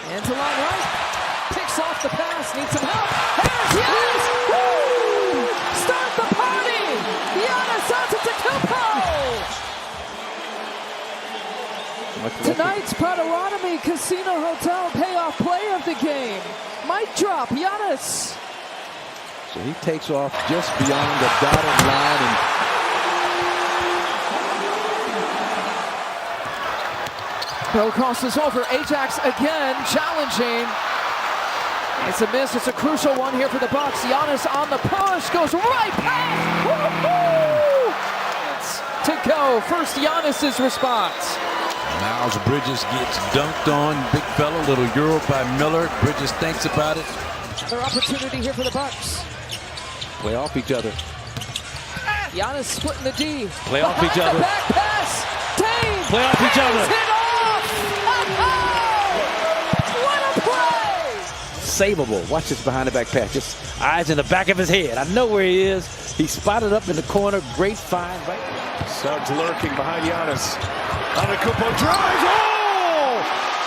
Into line right. Picks off the pass. Needs some help. Here's Giannis. Woo! Start the party. Giannis Antetokounmpo. Tonight's Potawatomi Casino Hotel payoff play of the game. Mic drop. Giannis. So he takes off just beyond the dotted line and Bell crosses over. Ajax again challenging. It's a miss. It's a crucial one here for the Bucks. Giannis on the push. Goes right past. Woo-hoo! To go. First Giannis's response. Miles Bridges gets dunked on. Big fella. Little Euro by Miller. Bridges thinks about it. Another opportunity here for the Bucks. Play off each other. Giannis splitting the D. Play off each other. Back pass. Dave. Play off each other. Hit off. What a play. Savable. Watch this behind the back pass. Just eyes in the back of his head. I know where he is. He's spotted up in the corner. Great find. Right. Suggs lurking behind Giannis. Antetokounmpo drives.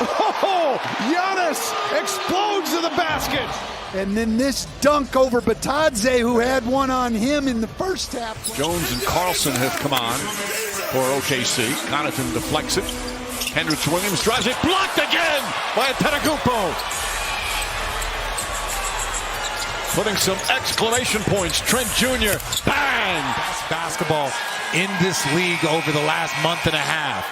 Oh! Giannis explodes to the basket. And then this dunk over Batadze, who had one on him in the first half. Jones and Carlson have come on for OKC. Connaughton deflects it. Hendricks Williams drives it. Blocked again by Antetokounmpo. Putting some exclamation points. Trent Jr. Bang! Best basketball in this league over the last month and a half.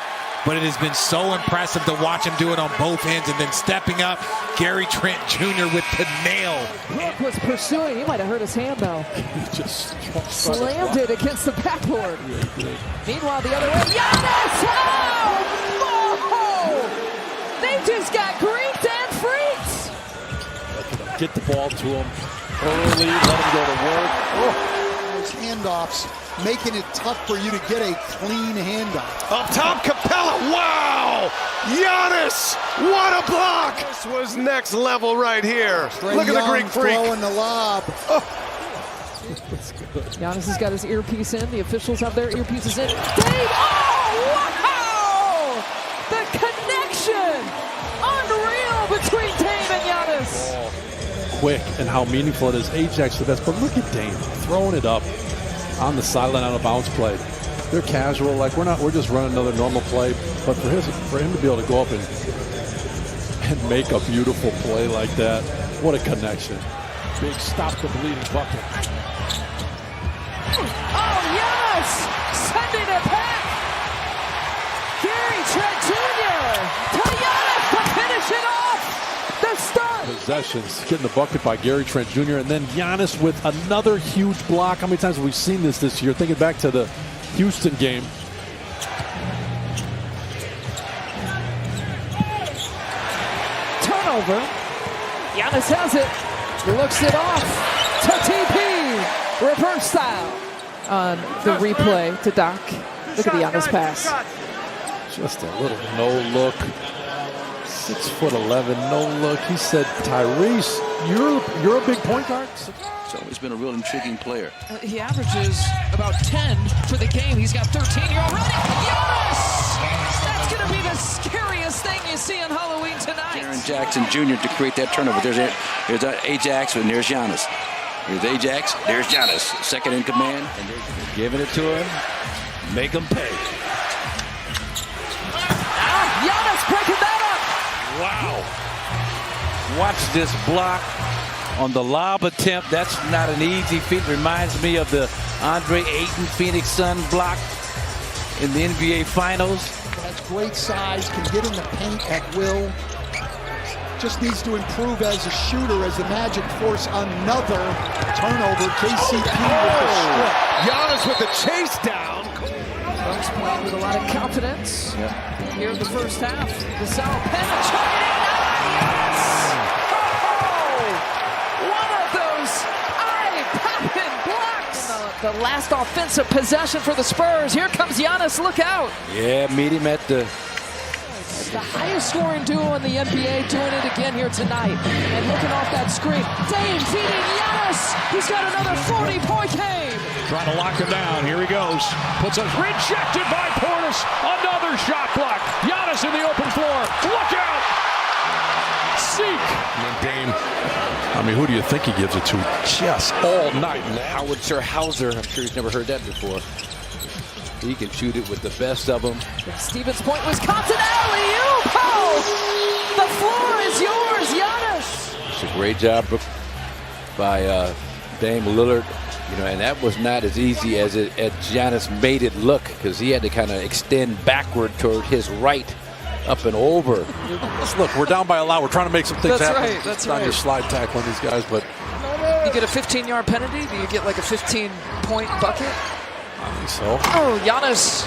But it has been so impressive to watch him do it on both ends, and then stepping up, Gary Trent Jr. with the nail. Hook was pursuing. He might have hurt his hand, though. He just slammed it against the backboard. Meanwhile, the other way. Giannis! Oh! They just got greeked and freaked. Get the ball to him early. Let him go to work. Those handoffs making it tough for you to get a clean handoff. Up top, Capella. Wow! Giannis! What a block! This was next level right here. Look at the Greek freak. Throwing the lob. Oh. Giannis has got his earpiece in. The officials have their earpieces in. Dave! Oh, wow! The connection! Unreal between Dame and Giannis. Quick and how meaningful it is. Ajax the best, but look at Dame throwing it up on the sideline on a bounce play. They're casual, like we're just running another normal play. But for him to be able to go up and make a beautiful play like that, what a connection. Big stop the bleeding bucket. Oh, yes! Sending it back! Gary Trent Jr. to Giannis to finish it off! The start! Possessions, getting the bucket by Gary Trent Jr. And then Giannis with another huge block. How many times have we seen this year? Thinking back to the Houston game. Turnover. Giannis has it. Looks it off to TP. Reverse style on the replay to Doc. Look at the Giannis pass. Just a little no look. 6'11", no look. He said, Tyrese, you're a big point guard. It's always been a real intriguing player. He averages about 10 for the game. He's got 13 here already. Giannis! That's going to be the scariest thing you see on Halloween tonight. Jaren Jackson Jr. to create that turnover. There's Ajax, and there's Giannis. Here's Ajax, there's Giannis. Second in command, and they're giving it to him. Make him pay. Giannis breaking that up. Wow. Watch this block on the lob attempt. That's not an easy feat. Reminds me of the Andre Ayton Phoenix Sun block in the NBA Finals. Has great size, can get in the paint at will. Just needs to improve as a shooter as the Magic force another turnover. KCP with the strip. Giannis with the chase down. Bucks playing with a lot of confidence. Here in the first half. The South penetrating. Yes! Oh! One of those eye-popping blocks. The last offensive possession for the Spurs. Here comes Giannis. Look out. Yeah, meet him at the... The highest scoring duo in the NBA doing it again here tonight. And looking off that screen. Dame feeding Giannis. He's got another 40-point game. Trying to lock him down. Here he goes. Puts a rejected by Portis. Another shot block. Giannis in the open floor. Look out! I mean, who do you think he gives it to? Just all night long. Howard Sir Hauser, I'm sure he's never heard that before. He can shoot it with the best of them. Stevens Point, Wisconsin, alley-oop! Oh! The floor is yours, Giannis! It's a great job by Dame Lillard. You know, and that was not as easy as Giannis made it look, because he had to kind of extend backward toward his right, up and over. Look, we're down by a lot. We're trying to make some things happen. Right, that's right. Not just slide tackling these guys, but you get a 15-yard penalty? Do you get like a 15-point bucket? I think so. Oh, Giannis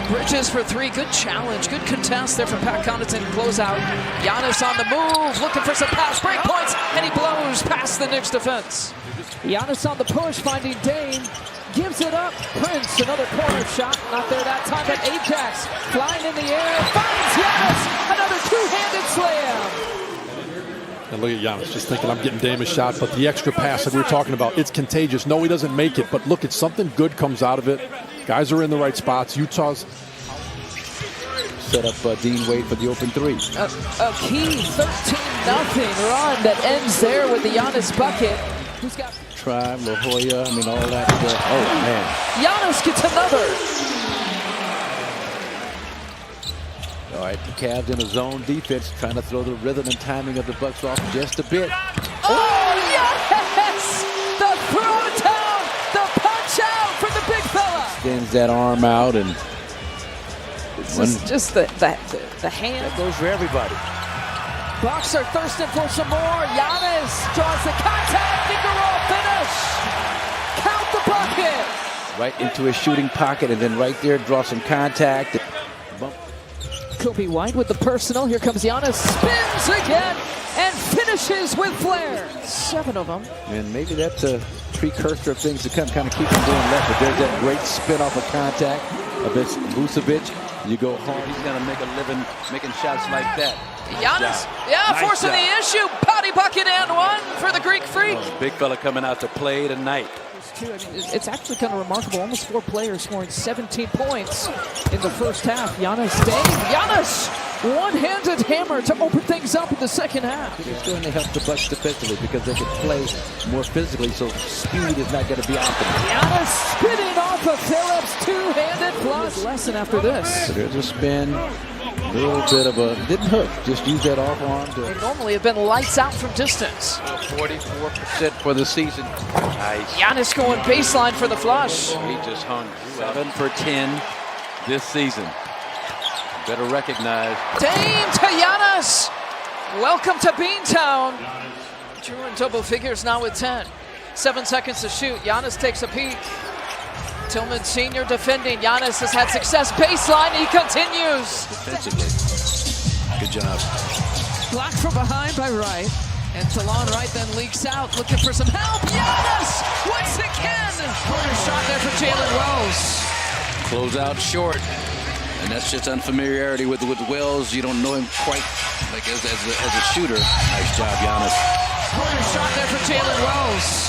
bridges for three. Good challenge. Good contest there from Pat Connaughton. Closeout. Giannis on the move, looking for some pass break points, and he blows past the Knicks defense. Giannis on the push, finding Dame. Gives it up. Prince, another corner shot. Not there that time, but Ajax flying in the air. Finds Giannis. Another two-handed slam. And look at Giannis, just thinking I'm getting Dame a shot, but the extra pass that we were talking about, it's contagious. No, he doesn't make it, but look, it's something good comes out of it. Guys are in the right spots. Utah's set up Dean Wade for the open three. A key 13-0 run that ends there with the Giannis bucket. Who's got Tribe, La Jolla, I mean, all that. Oh, man. Giannis gets another. All right, the Cavs in a zone defense, trying to throw the rhythm and timing of the Bucks off just a bit. Oh, yes! The throw down, the punch out for the big fella. Extends that arm out, and just the hand. That goes for everybody. Bucks are thirsting for some more. Giannis draws the contact. Finger roll finish. Count the bucket. Right into his shooting pocket, and then right there, draw some contact. Bump. Kobe White with the personal. Here comes Giannis. Spins again and finishes with flair. 7 of them. And maybe that's a precursor of things to come, kind of keep him doing left. But there's that great spin off of contact of this Vucevic. You go hard, he's going to make a living making shots like that. Giannis, nice forcing the issue. Body bucket and one for the Greek Freak. Oh, big fella coming out to play tonight. It's actually kind of remarkable. Almost 4 players scoring 17 points in the first half. Giannis, Giannis, one-handed hammer to open things up in the second half. It's going to help the Bucks defensively because they can play more physically, so speed is not going to be optimal. Giannis spinning off of Phillips, two-handed plus. Lesson after this. So there's a spin. A little bit of a, didn't hook, just use that off arm. They normally have been lights out from distance. 44% for the season. Nice. Giannis going baseline for the flush. He just hung 7 for 10 this season. Better recognize. Dame to Giannis. Welcome to Beantown. Drew in double figures now with 10. 7 seconds to shoot. Giannis takes a peek. Tillman Sr. defending. Giannis has had success baseline. He continues. Defensively. Good job. Blocked from behind by Wright. And Talon Wright then leaks out, looking for some help. Giannis once again. Corner shot there for Jalen Wells. Close out short. And that's just unfamiliarity with Wells. You don't know him quite like as a shooter. Nice job, Giannis. Corner shot there for Jalen Wells.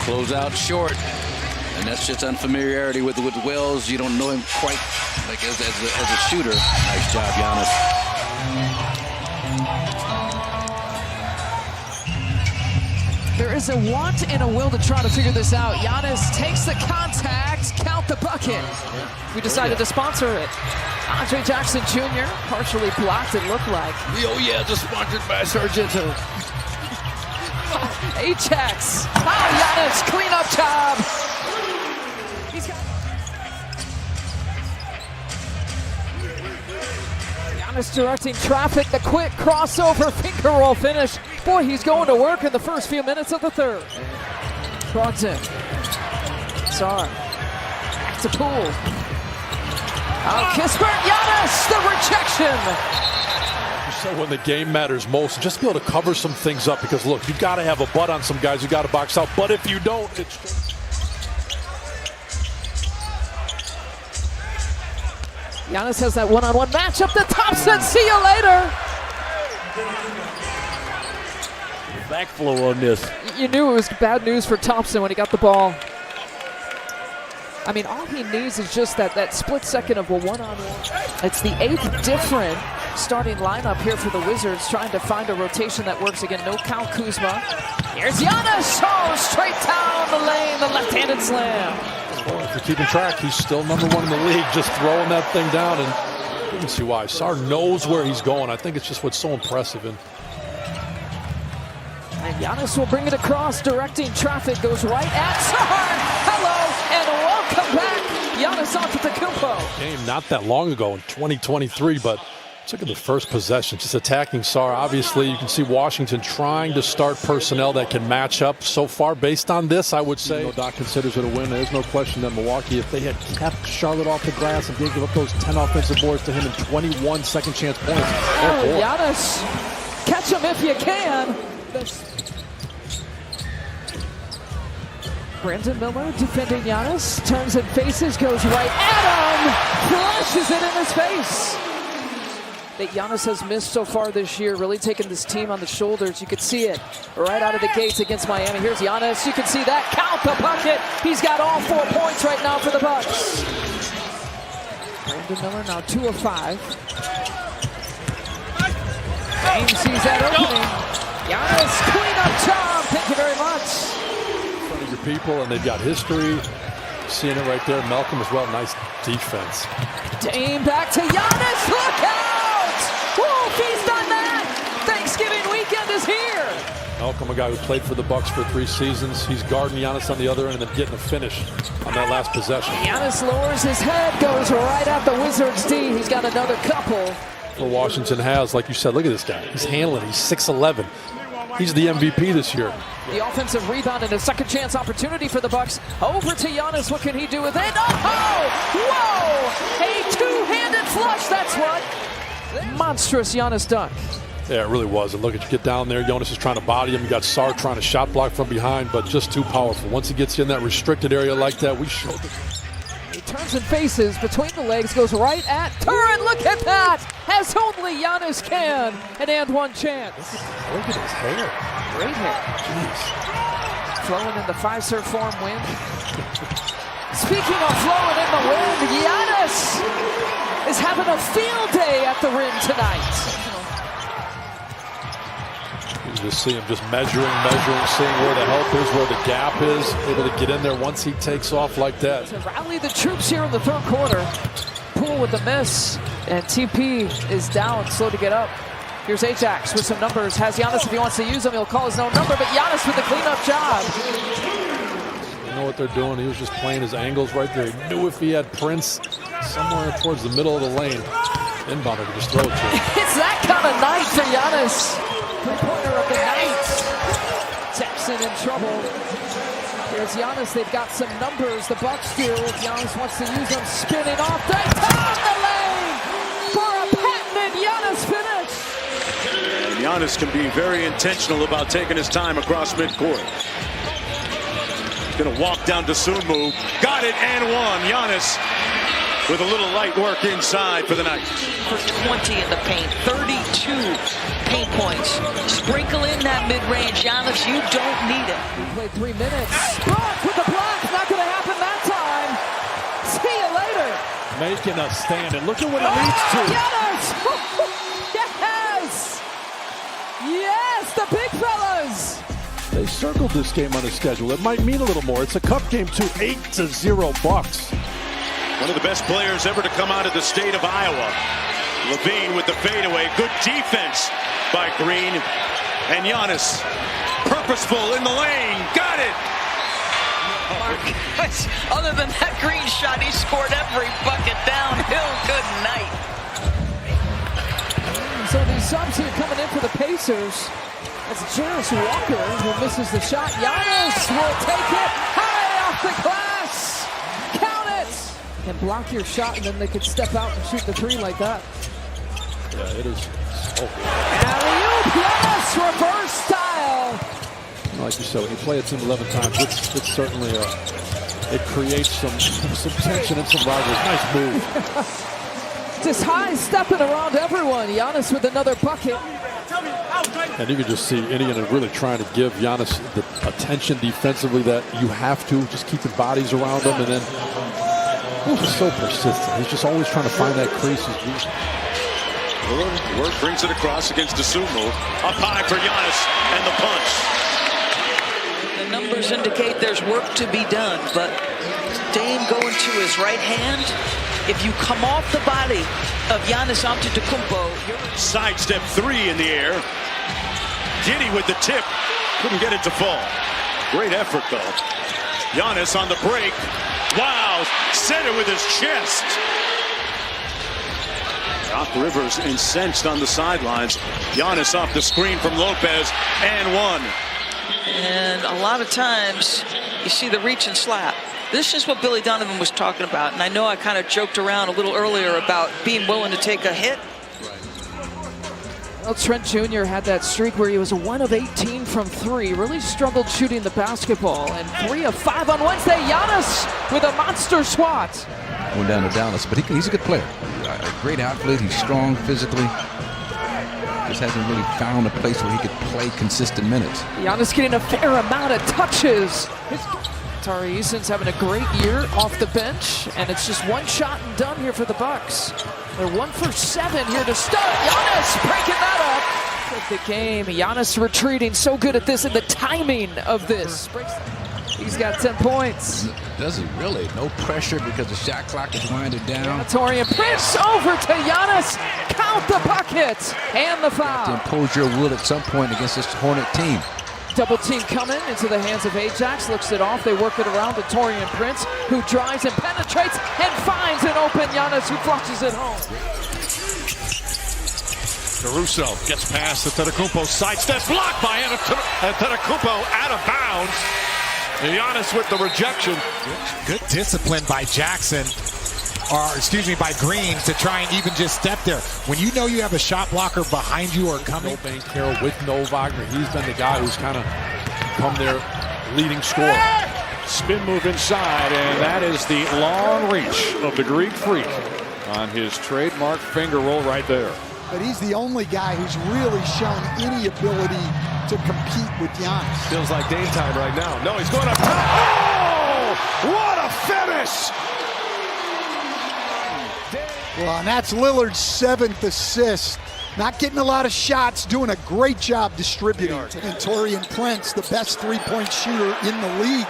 Close out short. And that's just unfamiliarity with Wells. You don't know him quite like as a shooter. Nice job, Giannis. There is a want and a will to try to figure this out. Giannis takes the contact, count the bucket. We decided to sponsor it. Andre Jackson Jr. partially blocked, it looked like. Oh yeah, just sponsored by Sargento. Ajax. Giannis, cleanup job. Giannis directing traffic, the quick crossover finger roll finish. Boy, he's going to work in the first few minutes of the third. Brogdon. Sar. Back to Poole. Kispert, Giannis, the rejection. So when the game matters most, just be able to cover some things up, because look, you got to have a butt on some guys, you got to box out, but if you don't, it's... Giannis has that one-on-one matchup to Thompson. See you later. Backflow on this. You knew it was bad news for Thompson when he got the ball. I mean, all he needs is just that split second of a one-on-one. It's the 8th different starting lineup here for the Wizards, trying to find a rotation that works. Again, no Kyle Kuzma. Here's Giannis. Oh, straight down the lane, the left-handed slam. Well, if you're keeping track, he's still #1 in the league, just throwing that thing down, and you can see why. Sarr knows where he's going. I think it's just what's so impressive. And Giannis will bring it across, directing traffic, goes right at Sarr. Hello, and welcome back, Giannis Antetokounmpo. Game not that long ago in 2023, but look at the first possession, just attacking Sarr. Obviously, you can see Washington trying to start personnel that can match up. So far, based on this, I would say Doc considers it a win. There's no question that Milwaukee, if they had kept Charlotte off the glass and didn't give up those 10 offensive boards to him and 21 second chance points. Oh, Giannis, catch him if you can. Brandon Miller defending Giannis, turns and faces, goes right at him, flushes it in his face. That Giannis has missed so far this year, really taking this team on the shoulders. You could see it right out of the gates against Miami. Here's Giannis. You can see that. Count the bucket. He's got all 4 points right now for the Bucks. Brandon Miller now 2 of 5. James sees that opening. Giannis, clean-up job. Thank you very much. In front of your people, and they've got history. Seeing it right there. Malcolm as well. Nice defense. Dame back to Giannis. Look out! Whoa, feast on that! Thanksgiving weekend is here! Malcolm, a guy who played for the Bucks for 3 seasons. He's guarding Giannis on the other end and then getting a finish on that last possession. Giannis lowers his head, goes right at the Wizards' D. He's got another couple. Well, Washington has, like you said, look at this guy. He's handling. He's 6'11". He's the MVP this year. The offensive rebound and a second chance opportunity for the Bucks. Over to Giannis. What can he do with it? Oh! Whoa! A two-handed flush, that's what. Monstrous Giannis dunk. Yeah, it really was. And look at you get down there. Jonas is trying to body him. You got Sarr trying to shot block from behind, but just too powerful. Once he gets you in that restricted area like that, we showed it. He turns and faces between the legs, goes right at Turin. Look at that! As only Giannis can. An and one chance. Look at his hair. Great hair. Jeez. Flowing in the Fiserv Forum win. Speaking of flowing in the wind, Giannis is having a field day at the rim tonight. You just see him just measuring, seeing where the help is, where the gap is, able to get in there once he takes off like that. To rally the troops here in the third quarter. Poole with the miss, and TP is down, slow to get up. Here's Ajax with some numbers. Has Giannis if he wants to use them. He'll call his own number, but Giannis with the cleanup job. You know what they're doing? He was just playing his angles right there. He knew if he had Prince somewhere towards the middle of the lane, inbounder to just throw it to him. It's that kind of night for Giannis. Three-pointer of the night. Jackson in trouble. Here's Giannis. They've got some numbers. The Bucks do. Giannis wants to use them. Spinning off the top of the lane for a patented Giannis finish. And Giannis can be very intentional about taking his time across midcourt. Gonna walk down to Sunmu. Got it and one. Giannis with a little light work inside for the night. For 20 in the paint, 32 paint points. Sprinkle in that mid-range, Giannis. You don't need it. We played 3 minutes. Brock with the block. Not going to happen that time. See you later. Making a stand, and look at what it leads to. Giannis! Yes! Yes, the big fellas. They circled this game on the schedule. It might mean a little more. It's a cup game too. 8-0 Bucks. One of the best players ever to come out of the state of Iowa. Levine with the fadeaway. Good defense by Green. And Giannis, purposeful in the lane. Got it! Other than that Green shot, he scored every bucket downhill. Good night. So these subs here coming in for the Pacers. That's Jarris Walker who misses the shot. Giannis will take it high off the glass. Count it. And block your shot, and then they could step out and shoot the three like that. Yeah, it is so good. Alley-oop, Giannis, reverse style. Like you said, when you play a team 11 times, it's certainly it creates some tension and some rivalry. Nice move. Just high stepping around everyone. Giannis with another bucket. And you can just see Indiana really trying to give Giannis the attention defensively that you have to. Just keep the bodies around him, and then he's just so persistent. He's just always trying to find that crease. Work brings it across against Dosunmu. Up high for Giannis and the punch. The numbers indicate there's work to be done, but Dame going to his right hand. If you come off the body of Giannis Antetokounmpo, sidestep three in the air. Giddy with the tip. Couldn't get it to fall. Great effort, though. Giannis on the break. Wow. Set it with his chest. Doc Rivers incensed on the sidelines. Giannis off the screen from Lopez and one. And a lot of times you see the reach and slap. This is what Billy Donovan was talking about. And I know I kind of joked around a little earlier about being willing to take a hit. Well, Trent Jr. had that streak where he was 1 of 18 from 3. Really struggled shooting the basketball. And 3 of 5 on Wednesday. Giannis with a monster swat. Went down to Dallas, but he's a good player. A great athlete. He's strong physically. Just hasn't really found a place where he could play consistent minutes. Giannis getting a fair amount of touches. Tari Eason's having a great year off the bench, and it's just one shot and done here for the Bucks. They're 1 for 7 here to start. Giannis breaking that up. With the game, Giannis retreating, so good at this, and the timing of this. He's got 10 points. Does he really? No pressure because the shot clock is winding down. Torian Prince over to Giannis. Count the bucket and the foul. To impose your will at some point against this Hornet team. Double team coming into the hands of Ajax. Looks it off. They work it around to Torian Prince, who drives and penetrates and finds an open Giannis, who flushes it home. Caruso gets past Antetokounmpo. Sidestep blocked by Antetokounmpo out of bounds. And Giannis with the rejection. Good discipline by Jackson, by Green, to try and even just step there. When you know you have a shot blocker behind you or coming. No Bank Carroll with no Wagner. He's been the guy who's kind of become their leading scorer. Spin move inside, and that is the long reach of the Greek Freak on his trademark finger roll right there. But he's the only guy who's really shown any ability to compete with Giannis. Feels like Dame time right now. No, he's going up top. Oh! What a finish! Well, and that's Lillard's 7th assist. Not getting a lot of shots, doing a great job distributing. And Torian Prince, the best three-point shooter in the league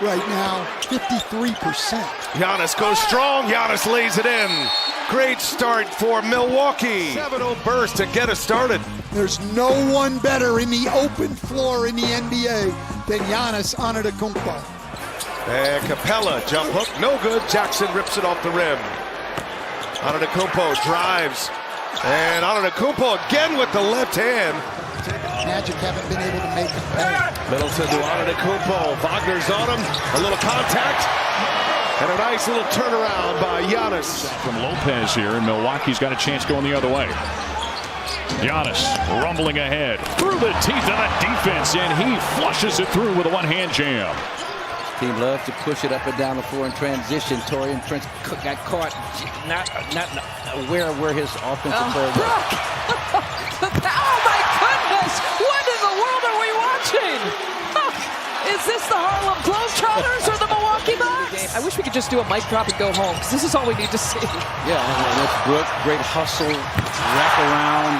right now, 53%. Giannis goes strong. Giannis lays it in. Great start for Milwaukee. 7-0 burst to get us started. There's no one better in the open floor in the NBA than Giannis Antetokounmpo. And Capella, jump hook, no good. Jackson rips it off the rim. Antetokounmpo drives. And Antetokounmpo again with the left hand. Magic haven't been able to make him pay. Middleton to Antetokounmpo. Wagner's on him. A little contact. And a nice little turnaround by Giannis. From Lopez here, and Milwaukee's got a chance going the other way. Giannis rumbling ahead through the teeth of that defense, and he flushes it through with a one-hand jam. Team loves to push it up and down the floor in transition. Torian Prince got caught, not aware of where his offensive player was. Oh my goodness! What in the world are we watching? Is this the Harlem Globetrotters or the Milwaukee Bucks? I wish we could just do a mic drop and go home, because this is all we need to see. Yeah, and that's Brooke. Great hustle, wrap around,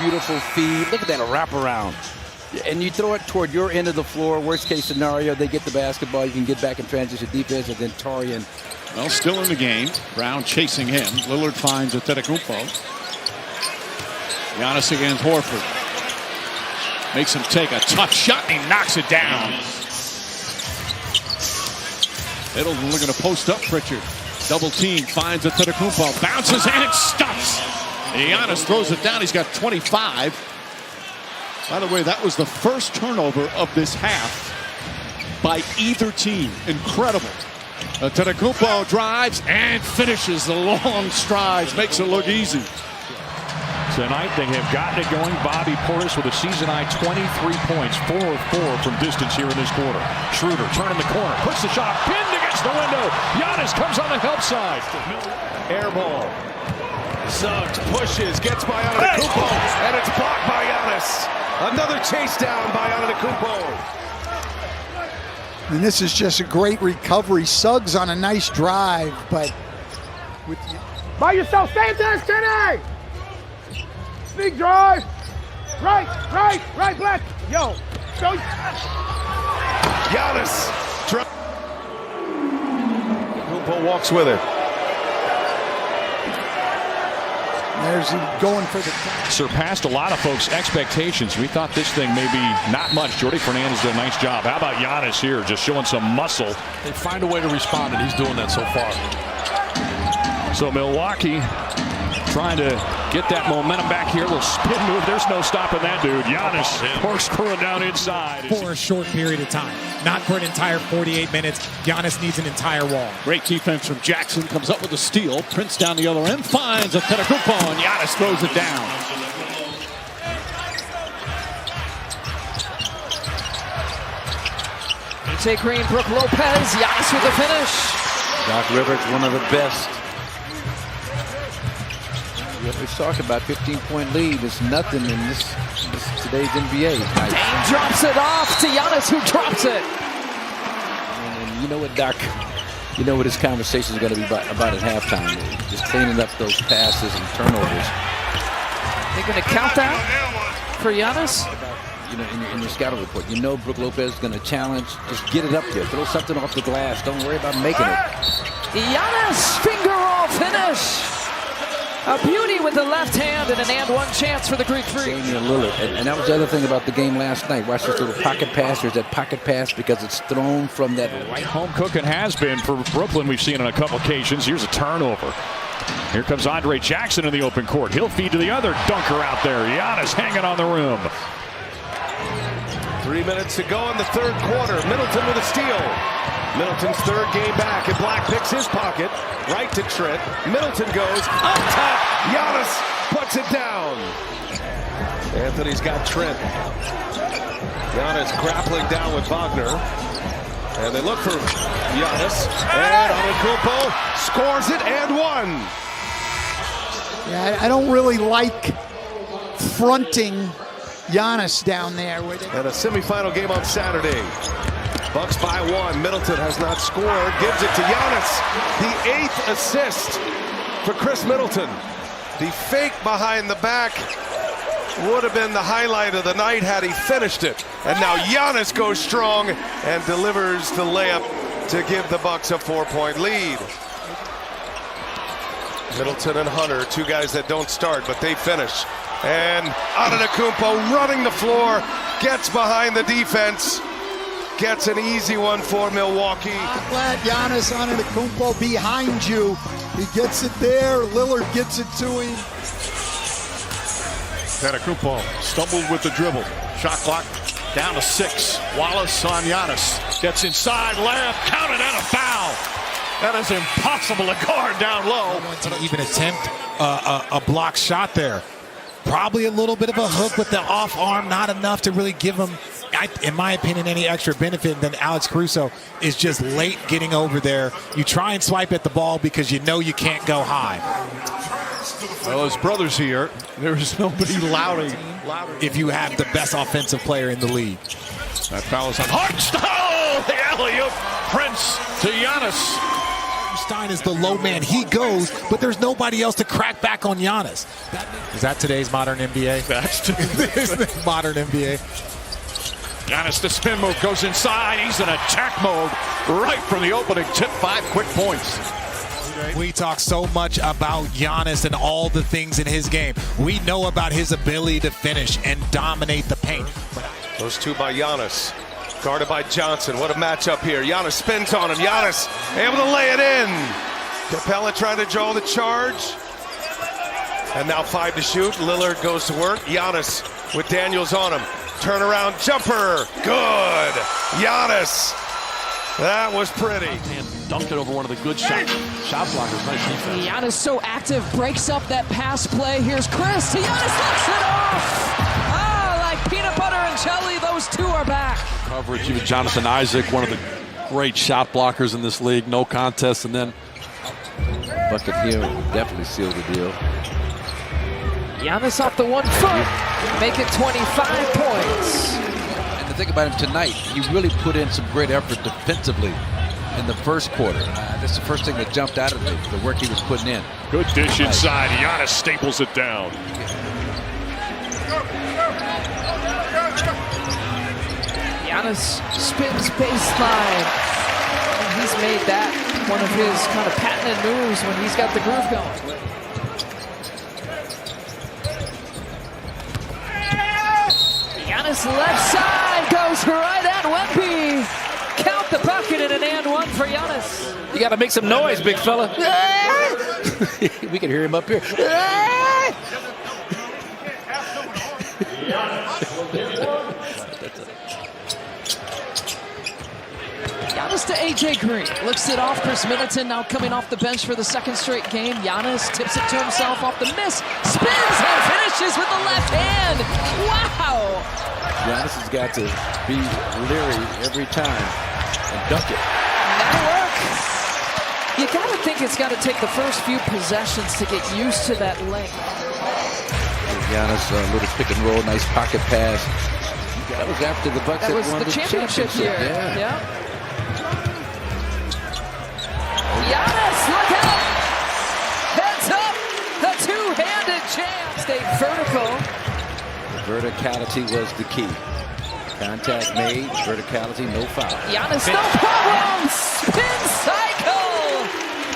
beautiful feed. Look at that, a wrap around. And you throw it toward your end of the floor. Worst case scenario, they get the basketball. You can get back in transition defense, and then Torian. Well, still in the game. Brown chasing him. Lillard finds Antetokounmpo. Giannis against Horford. Makes him take a tough shot, and he knocks it down. Middleton looking to post up Pritchard. Double team, finds Antetokounmpo. Bounces and stops. Giannis throws it down. He's got 25. By the way, that was the first turnover of this half by either team. Incredible. Antetokounmpo drives and finishes the long strides. Makes it look easy. Tonight they have gotten it going. Bobby Portis with a season-high 23 points, 4 of 4 from distance here in this quarter. Schroeder turning the corner, puts the shot, pinned against the window. Giannis comes on the help side. Air ball. Suggs pushes, gets by Antetokounmpo, and it's blocked by Giannis. Another chase down by Antetokounmpo. And this is just a great recovery. Suggs on a nice drive, but with by yourself, stay there, Kenny! Big drive. Right, Black. Yo, go. Giannis. Antetokounmpo walks with it. There's him going for the surpassed a lot of folks' expectations. We thought this thing maybe not much. Jordi Fernandez did a nice job. How about Giannis here, just showing some muscle? They find a way to respond, and he's doing that so far. So Milwaukee trying to get that momentum back here. A little spin move. There's no stopping that dude. Giannis corkscrewing down inside. For a short period of time. Not for an entire 48 minutes. Giannis needs an entire wall. Great defense from Jackson. Comes up with a steal. Prince down the other end. Finds Antetokounmpo, and Giannis throws it down. Take Green, Brook Lopez, Giannis with the finish. Doc Rivers, one of the best. We're talking about 15-point lead. It's nothing in this today's NBA. Dame drops it off to Giannis, who drops it. And you know what, Doc? You know what his conversation is going to be about at halftime. Just cleaning up those passes and turnovers. They're going to count that for Giannis? You know, in your scouting report, you know Brook Lopez is going to challenge. Just get it up there. Throw something off the glass. Don't worry about making it. Giannis, finger roll finish. A beauty with the left hand and an and one chance for the Greek Freak. Damian Lillard. And that was the other thing about the game last night. Watch this little pocket pass. There's that pocket pass because it's thrown from that right. Home cooking has been for Brooklyn. We've seen on a couple occasions. Here's a turnover. Here comes Andre Jackson in the open court. He'll feed to the other dunker out there. Giannis hanging on the rim. 3 minutes to go in the third quarter. Middleton with a steal. Middleton's third game back, and Black picks his pocket. Right to Trent. Middleton goes up top. Giannis puts it down. Anthony's got Trent. Giannis grappling down with Wagner. And they look for Giannis. And Antetokounmpo scores it and one. Yeah, I don't really like fronting Giannis down there. And a semifinal game on Saturday. Bucks by one. Middleton has not scored. Gives it to Giannis. The 8th assist for Chris Middleton. The fake behind the back would have been the highlight of the night had he finished it. And now Giannis goes strong and delivers the layup to give the Bucks a 4-point lead. Middleton and Hunter, two guys that don't start, but they finish. And Antetokounmpo running the floor, gets behind the defense, gets an easy one for Milwaukee. Glad Giannis Antetokounmpo behind you. He gets it there. Lillard gets it to him. Antetokounmpo stumbled with the dribble. Shot clock down to 6. Wallace on Giannis. Gets inside, layup, counted, and a foul. That is impossible to guard down low. To even attempt a block shot there. Probably a little bit of a hook with the off arm, not enough to really give him, in my opinion, any extra benefit than Alex Caruso is just late getting over there. You try and swipe at the ball because you know you can't go high. Well, his brother's here. There is nobody louder. If you have the best offensive player in the league. That foul is on Hartenstein. The alley-oop. Prince to Giannis. Stein is the low man. He goes, but there's nobody else to crack back on Giannis. Is that today's modern NBA? That's today's modern NBA. Giannis, the spin move, goes inside. He's in attack mode right from the opening tip. 5 quick points. We talk so much about Giannis and all the things in his game. We know about his ability to finish and dominate the paint. Those two by Giannis. Guarded by Johnson. What a matchup here. Giannis spins on him. Giannis able to lay it in. Capella trying to draw the charge. And now 5 to shoot. Lillard goes to work. Giannis with Daniels on him. Turnaround jumper. Good. Giannis. That was pretty. And dunked it over one of the good shot blockers. Nice defense. Giannis so active, breaks up that pass play. Here's Chris. Giannis knocks it off. Like peanut butter and jelly, those two are back. Coverage, even Jonathan Isaac, one of the great shot blockers in this league. No contest, and then bucket here definitely sealed the deal. Giannis off the 1 foot, make it 25 points. And the thing about him tonight, he really put in some great effort defensively in the first quarter. That's the first thing that jumped out of me, the work he was putting in. Good dish inside. Giannis staples it down. Giannis spins baseline. And he's made that one of his kind of patented moves when he's got the groove going. Giannis left side goes right at Wemby. Count the bucket and an and one for Giannis. You got to make some noise, big fella. We can hear him up here. Giannis to AJ Green. Looks it off. Chris Middleton now coming off the bench for the second straight game. Giannis tips it to himself off the miss. Spins and finishes with the left hand. Wow. Giannis has got to be leery every time and dunk it. That'll work. You got to think it's got to take the first few possessions to get used to that length. Giannis, a little pick and roll, nice pocket pass. That was after the Bucks That had was won the championship year. Yeah. Giannis, look out! Heads up! The two-handed jam. Stayed vertical. Verticality was the key. Contact made, verticality, no foul. Giannis, no problem! Spin cycle!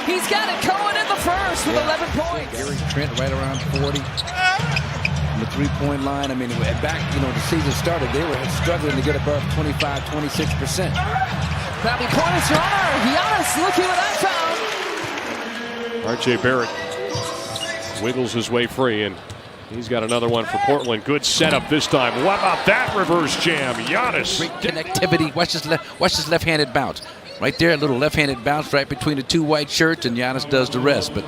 He's got it going in the first with 11 points. Gary Trent right around 40. On the three-point line, I mean, back, the season started, they were struggling to get above 25, 26%. Bobby Portis runner. Giannis, looking what I found. R.J. Barrett wiggles his way free, and he's got another one for Portland. Good setup this time. What about that reverse jam? Giannis. Great connectivity. Watch this left-handed bounce. Right there, a little left-handed bounce right between the two white shirts, and Giannis does the rest. But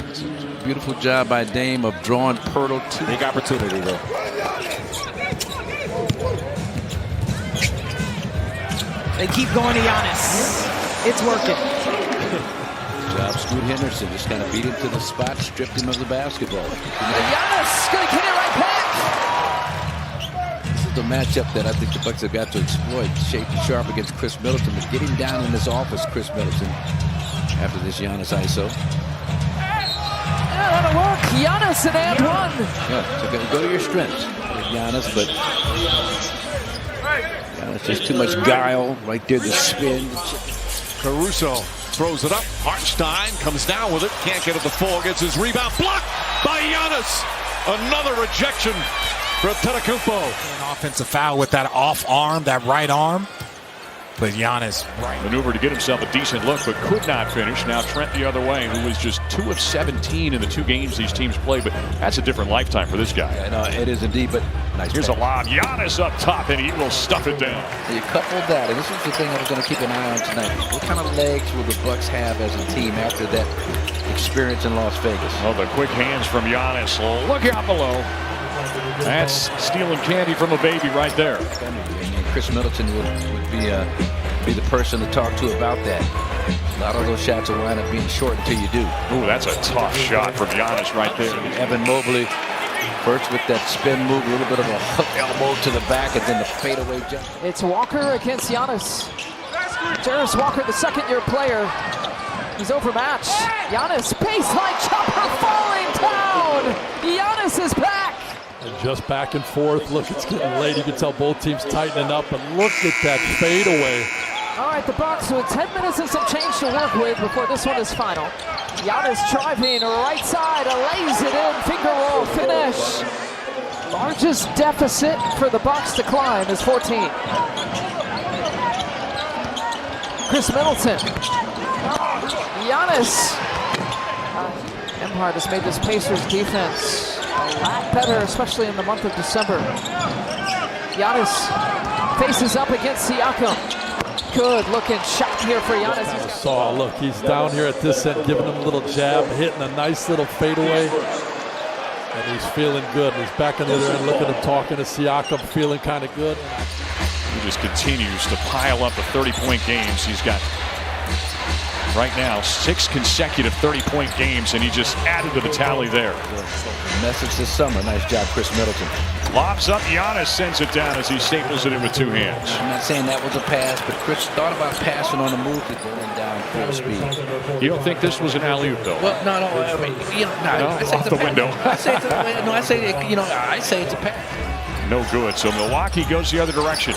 it's a beautiful job by Dame of drawing Pirtle to big opportunity though. They keep going to Giannis. It's working. Job, Scoot Henderson just kind of beat him to the spot, stripped him of the basketball. Giannis going to get it right back. This is the matchup that I think the Bucks have got to exploit. Shape sharp against Chris Middleton, but get him down in this office, Chris Middleton, after this Giannis ISO. Yeah, that'll work. Giannis and one. Yeah, so go to your strengths with Giannis, but Giannis just too much guile right there, the spin. Caruso throws it up. Hartenstein comes down with it. Can't get it to fall. Gets his rebound. Blocked by Giannis. Another rejection for Antetokounmpo. An offensive foul with that off arm, that right arm. But Giannis maneuvered to get himself a decent look, but could not finish. Now Trent the other way, who was just 2 of 17 in the 2 games these teams played. But that's a different lifetime for this guy. Yeah, no, it is indeed, but nice. Here's a lob. Giannis up top, and he will stuff it down. You couple that, and this is the thing I was going to keep an eye on tonight. What kind of legs will the Bucks have as a team after that experience in Las Vegas? Oh, the quick hands from Giannis. Look out below. That's stealing candy from a baby right there. And Chris Middleton would be the person to talk to about that. A lot of those shots will wind up being short until you do. Ooh, that's a tough shot from Giannis right there. Evan Mobley first with that spin move, a little bit of a hook elbow to the back, and then the fadeaway jump. It's Walker against Giannis. Jarris Walker, the second-year player. He's overmatched. Giannis, baseline jumper falling down. Giannis is back. And just back and forth. Look, it's getting late. You can tell both teams tightening up. But look at that fadeaway. All right, the Bucks with 10 minutes and some change to work with before this one is final. Giannis driving right side, lays it in, finger roll finish. Largest deficit for the Bucks to climb is 14. Chris Middleton. Giannis. Empire has made this Pacers defense a lot better, especially in the month of December. Giannis faces up against Siakam. Good looking shot here for Giannis. Look, he's down here at this end, giving him a little jab, hitting a nice little fadeaway. And he's feeling good. He's back on the other end. Look at him talking to Siakam, feeling kind of good. He just continues to pile up the 30-point games. He's got right now. 6 consecutive 30-point games, and he just added to the tally there. Message this summer. Nice job, Chris Middleton. Lobs up, Giannis sends it down as he staples it in with 2 hands. I'm not saying that was a pass, but Chris thought about passing on the move to going down full speed. You don't think this was an alley-oop, though? Well, no. I mean, I say off the window. I say it's a pass. No good. So Milwaukee goes the other direction.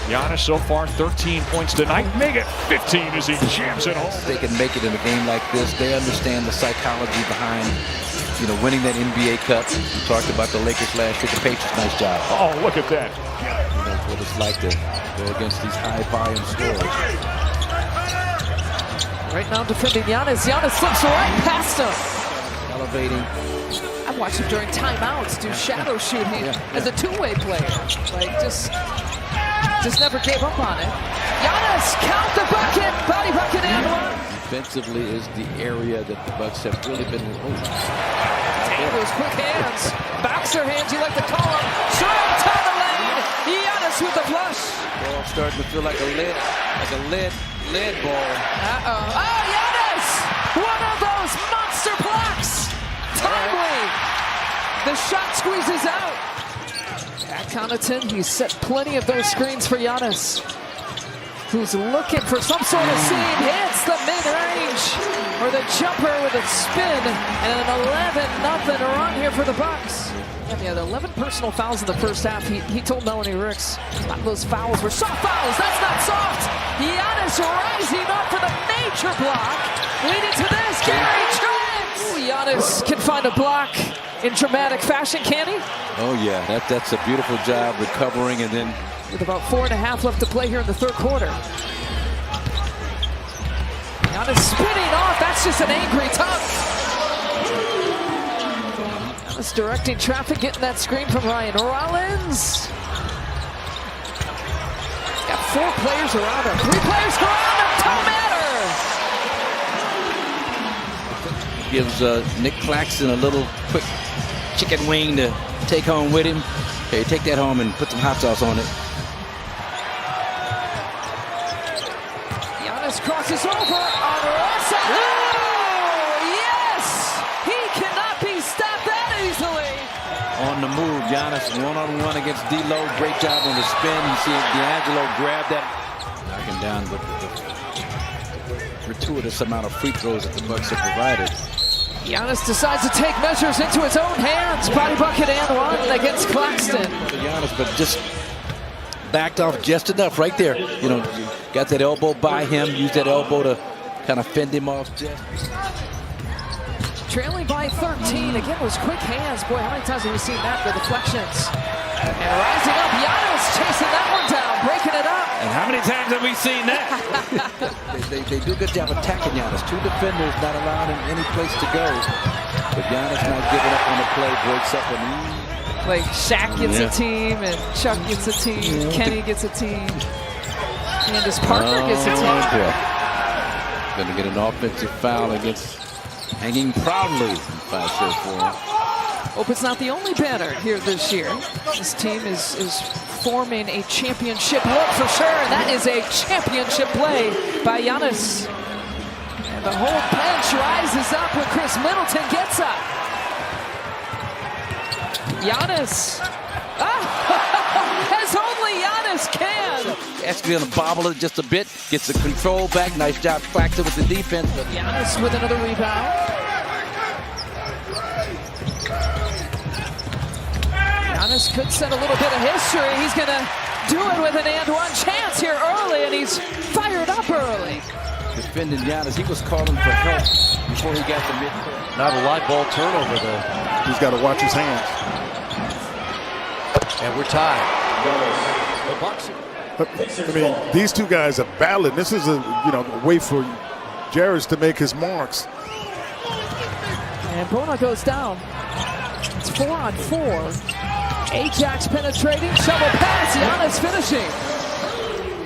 Giannis so far 13 points tonight. Make it 15 as he jams it home. They can make it in a game like this. They understand the psychology behind, winning that NBA Cup. We talked about the Lakers last year. The Patriots, nice job. Oh, look at that. That's what it's like to go against these high-volume scorers. Right now defending Giannis. Giannis slips right past him. Elevating. I've watched him during timeouts do shadow shooting as a two-way player. Like, just never gave up on it. Giannis, count the bucket. Body bucket and one. Defensively is the area that the Bucks have really been. Those quick hands. Boxer hands, you like to call them. Straight down the lane. Giannis with the flush. Ball starting to feel like a lead ball. Uh-oh. Oh, Giannis! One of those monster blocks. Timely. The shot squeezes out. At Connaughton, he's set plenty of those screens for Giannis, who's looking for some sort of seam. Hits the mid-range or the jumper with a spin, and an 11-0 run here for the Bucks. And the other 11 personal fouls in the first half. He told Melanie Ricks, a lot of those fouls were soft fouls. That's not soft. Giannis rising up for the major block, leading to this. Gary Trent. Giannis can find a block in dramatic fashion, can he? Oh yeah, that's a beautiful job recovering, and then with about 4.5 left to play here in the third quarter. Giannis spinning off. That's just an angry tug. Giannis directing traffic, getting that screen from Ryan Rollins. Got 4 players around him. 3 players around him. Don't matter. Gives Nick Claxton a little quick chicken wing to take home with him. Hey, take that home and put some hot sauce on it. Giannis crosses over on Russell. Oh, yes! He cannot be stopped that easily. On the move, Giannis one-on-one against D'Lo. Great job on the spin. You see D'Angelo grab that, knock him down with the gratuitous amount of free throws that the Bucks have provided. Giannis decides to take measures into his own hands. Body bucket and one against Claxton. Giannis, but just backed off just enough right there. Got that elbow by him, used that elbow to kind of fend him off. Trailing by 13. Again, those quick hands. Boy, how many times have we seen that? The deflections. And rising up, Giannis chasing that one down, breaking it up. And how many times have we seen that? they do a good job attacking Giannis. 2 defenders not allowing him any place to go. But Giannis not giving up on the play, breaks up and like Shaq gets a team, and Chuck gets a team, Kenny gets a team, and his partner gets a team. Going to get an offensive foul against hanging proudly. 5-4. Hope it's not the only banner here this year. This team is forming a championship look for sure, and that is a championship play by Giannis. And the whole bench rises up when Chris Middleton gets up. Giannis. As only Giannis can. That's going to bobble it just a bit. Gets the control back. Nice job, Claxton with the defense. But Giannis with another rebound. Giannis could set a little bit of history. He's going to do it with an and-one chance here early, and he's fired up early. Defending Giannis, he was calling for help before he got the midcourt. Not a live ball turnover, though. He's got to watch his hands. And we're tied. I mean, these two guys are battling. This is a way for Jarris to make his marks. And Bona goes down. It's 4-on-4. Ajax penetrating, shovel pass, Giannis finishing.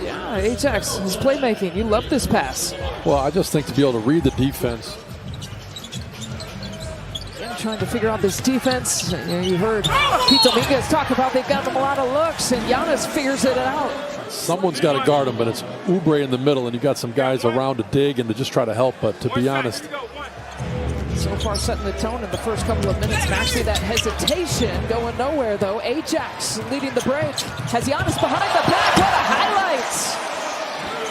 Yeah, Ajax, his playmaking, you love this pass. Well, I just think to be able to read the defense. Yeah, trying to figure out this defense. You heard Pete Dominguez talk about they've got them a lot of looks, and Giannis figures it out. Someone's got to guard him, but it's Oubre in the middle, and you got some guys around to dig and to just try to help. But to be honest, so far setting the tone in the first couple of minutes. Actually, that hesitation going nowhere, though. Ajax leading the break. Has Giannis behind the back. What a highlight.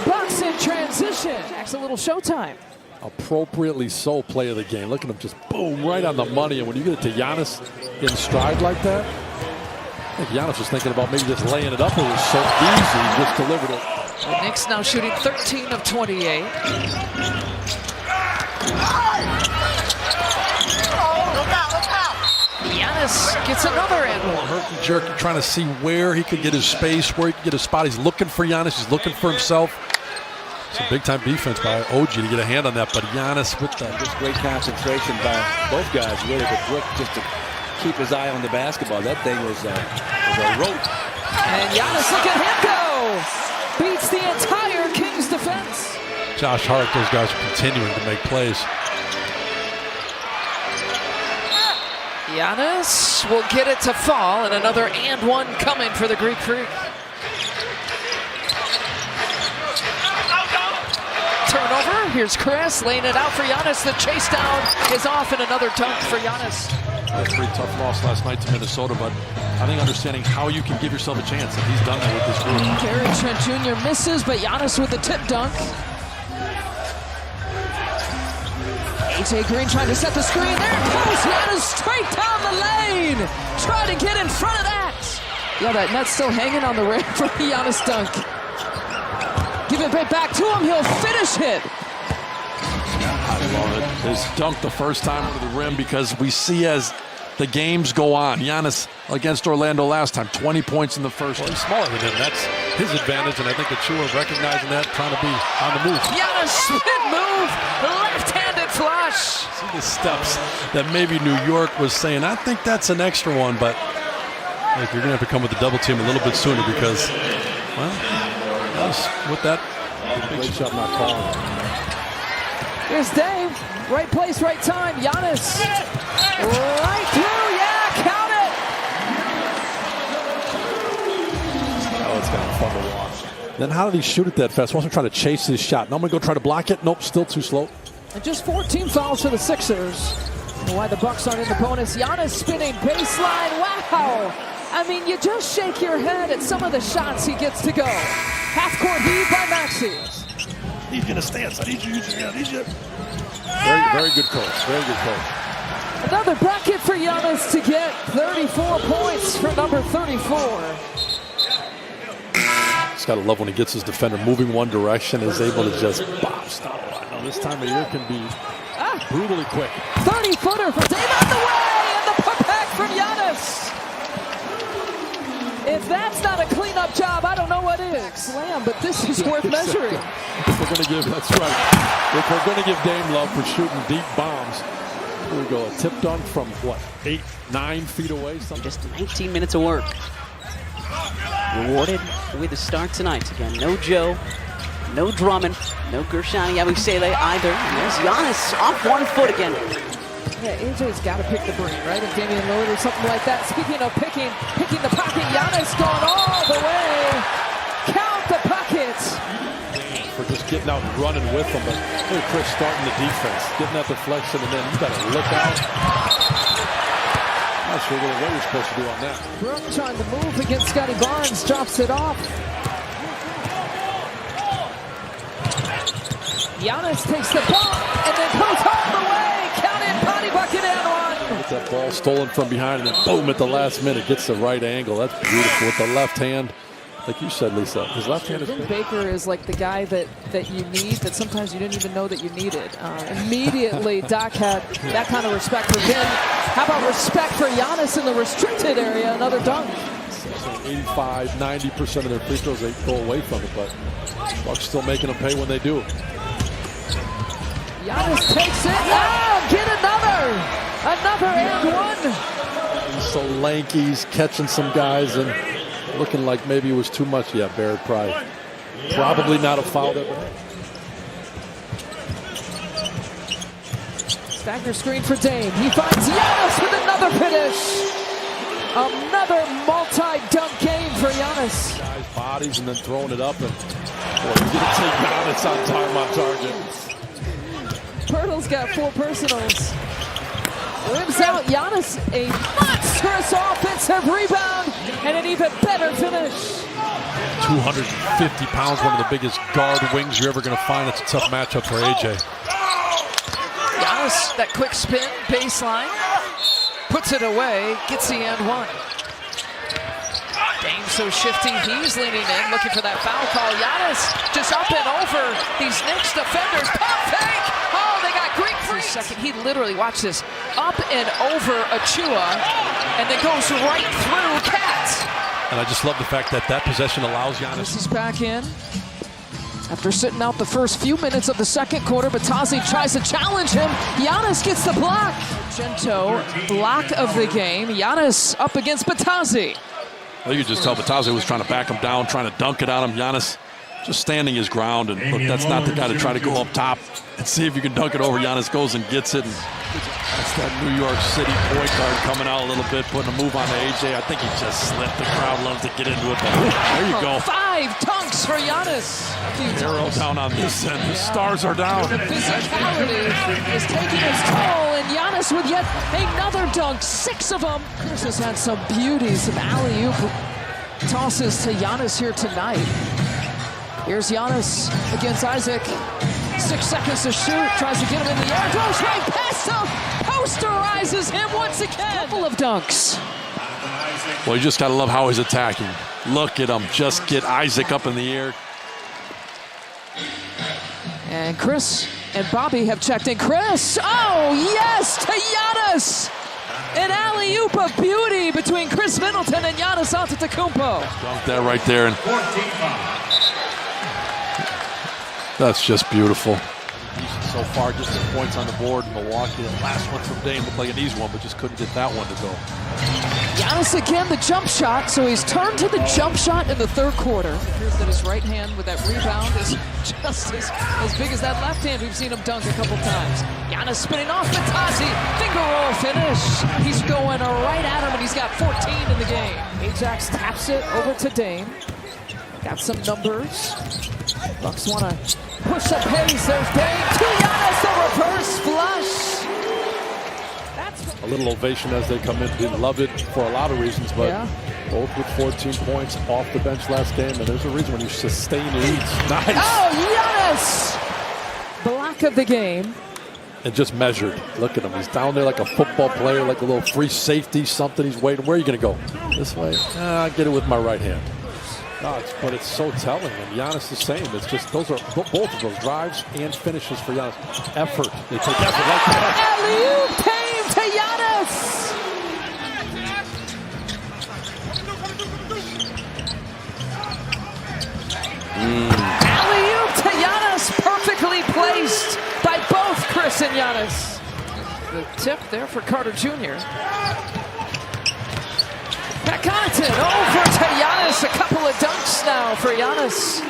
Bucks in transition. Ajax a little showtime. appropriately so play of the game. Look at him just boom, right on the money. And when you get it to Giannis in stride like that, I think Giannis was thinking about maybe just laying it up. It was so easy, he just delivered it. The Knicks now shooting 13 of 28. Giannis gets another and one. Herky jerky, trying to see where he could get his space, where he could get his spot. He's looking for Giannis. He's looking for himself. Some big-time defense by OG to get a hand on that, but Giannis with that. Just great concentration by both guys, really, but Brook just to keep his eye on the basketball. That thing was a rope. And Giannis, look at him go! Beats the entire Kings defense. Josh Hart, those guys are continuing to make plays. Giannis will get it to fall, and another and one coming for the Greek Freak. Turnover, here's Chris laying it out for Giannis. The chase down is off, and another dunk for Giannis. A pretty tough loss last night to Minnesota, but I think understanding how you can give yourself a chance, and he's done that with this group. Gary Trent Jr. misses, but Giannis with the tip dunk. A.J. Green trying to set the screen. There it goes. Giannis straight down the lane. Trying to get in front of that. Yeah, that net's still hanging on the rim for the Giannis dunk. Give it right back to him. He'll finish it. I love it. His dunk the first time to the rim, because we see as the games go on. Giannis against Orlando last time, 20 points in the first. Well, he's smaller than him. That's his advantage, and I think the two are recognizing that, trying to be on the move. Giannis spin move, left-handed flush. See the steps that maybe New York was saying, I think that's an extra one, but like, you're going to have to come with the double team a little bit sooner because, well, with that, big shot not calling. Here's Dave. Right place, right time. Giannis. Right through. Yeah, count it. Oh, it's kind of fun to watch. Then how did he shoot it that fast? Wasn't trying to chase his shot. Now I'm going to go try to block it. Nope, still too slow. And just 14 fouls for the Sixers. And why the Bucks aren't in the bonus. Giannis spinning baseline. Wow. I mean, you just shake your head at some of the shots he gets to go. Half-court heave by Maxey. He's going to stand, so I need you. Very good coach. Very good coach. Another bucket for Giannis to get 34 points for number 34. Just got to love when he gets his defender moving one direction, is able to just bop. Stop. I know this time of year can be brutally quick. 30-footer for Dave on the way, and the putback from Giannis. If that's not a cleanup job, I don't know what is. Slam, but this is worth measuring. If we're going to give, that's right. If we're going to give Dame love for shooting deep bombs, here we go. A tip dunk from what, 8-9 feet away? Something. Just 19 minutes of work. Rewarded with the start tonight. Again, no Joe, no Drummond, no Gershani Yabusele either. And there's Giannis off 1 foot again. Yeah, AJ's got to pick the brain, right? If Damian Lillard or something like that. Speaking of picking the pocket, Giannis going all the way. Count the pockets. For just getting out and running with them, but look at Chris starting the defense, getting that deflection, and then you got to look out. Not sure what you're supposed to do on that. Brook trying to move against Scotty Barnes, drops it off. Giannis takes the bump and then goes all the way. Body bucket and one. Get that ball stolen from behind, and then boom at the last minute gets the right angle. That's beautiful with the left hand. Like you said, Lisa, his left hand is Vin Baker is like the guy that you need, that sometimes you didn't even know that you needed. Immediately, Doc had that kind of respect for Vin. How about respect for Giannis in the restricted area? Another dunk. 85, 90% of their free throws, they go away from it, but Bucks still making them pay when they do. Giannis takes it. Oh, get another and one. He's so lanky, he's catching some guys and looking like maybe it was too much. Yeah, Barrett probably not a foul there. Stagger screen for Dame. He finds Giannis with another finish. Another multi-dunk game for Giannis. Guys' bodies and then throwing it up, and boy, you get to take Giannis on time on target. Pirtle's got 4 personals. Rims out Giannis, a monstrous offensive rebound, and an even better finish. 250 pounds, one of the biggest guard wings you're ever going to find. It's a tough matchup for AJ. Giannis, that quick spin, baseline, puts it away, gets the and one. Dame so shifty, he's leaning in, looking for that foul call. Giannis just up and over these Knicks defenders. Pump fake! Oh, they got Greek freaks. Second, he literally, watch this, up and over Achua, and then goes right through Cat. And I just love the fact that that possession allows Giannis. This is back in. After sitting out the first few minutes of the second quarter, Batazzi tries to challenge him. Giannis gets the block. Gento, block of the game. Giannis up against Batazzi. Well, you could just tell Batazzi was trying to back him down, trying to dunk it on him. Giannis just standing his ground. And look, that's not the guy to try to go up top and see if you can dunk it over. Giannis goes and gets it. And that's that New York City point guard coming out a little bit, putting a move on to AJ. I think he just slipped. The crowd loves to get into it. But there you go. 5 dunks for Giannis. Arrow down on this end. The stars are down. The physicality is taking its toll, and Giannis with yet another dunk, 6 of them. Chris has had some beauty, some alley-oop tosses to Giannis here tonight. Here's Giannis against Isaac. 6 seconds to shoot, tries to get him in the air, goes right past him, posterizes him once again. Couple of dunks. Well, you just gotta love how he's attacking. Look at him, just get Isaac up in the air. And Chris and Bobby have checked in. Chris, oh yes, to Giannis! An alley-oop of beauty between Chris Middleton and Giannis Antetokounmpo. Dunk that right there. And that's just beautiful. So far, just the points on the board in Milwaukee. The last one from Dame looked like an easy one, but just couldn't get that one to go. Giannis again, the jump shot. So he's turned to the jump shot in the third quarter. It appears that his right hand with that rebound is just as big as that left hand. We've seen him dunk a couple times. Giannis spinning off Batazzi. Finger roll finish. He's going right at him, and he's got 14 in the game. Ajax taps it over to Dame. Got some numbers. Bucks want to push the pace. There's Dame to Giannis, the reverse flush. A little ovation as they come in. Didn't love it for a lot of reasons, but both with 14 points off the bench last game, and there's a reason when you sustain leads. Nice. Oh, Giannis! Block of the game. And just measured. Look at him. He's down there like a football player, like a little free safety, something. He's waiting. Where are you going to go? This way? I get it with my right hand. But it's so telling, and Giannis the same. It's just those are both of those drives and finishes for Giannis. Effort. They take effort like that. Alley-oop came to Giannis. Alley-oop to Giannis, perfectly placed by both Chris and Giannis. The tip there for Carter Jr. Pat Connaughton over to Giannis. A couple of dunks now for Giannis.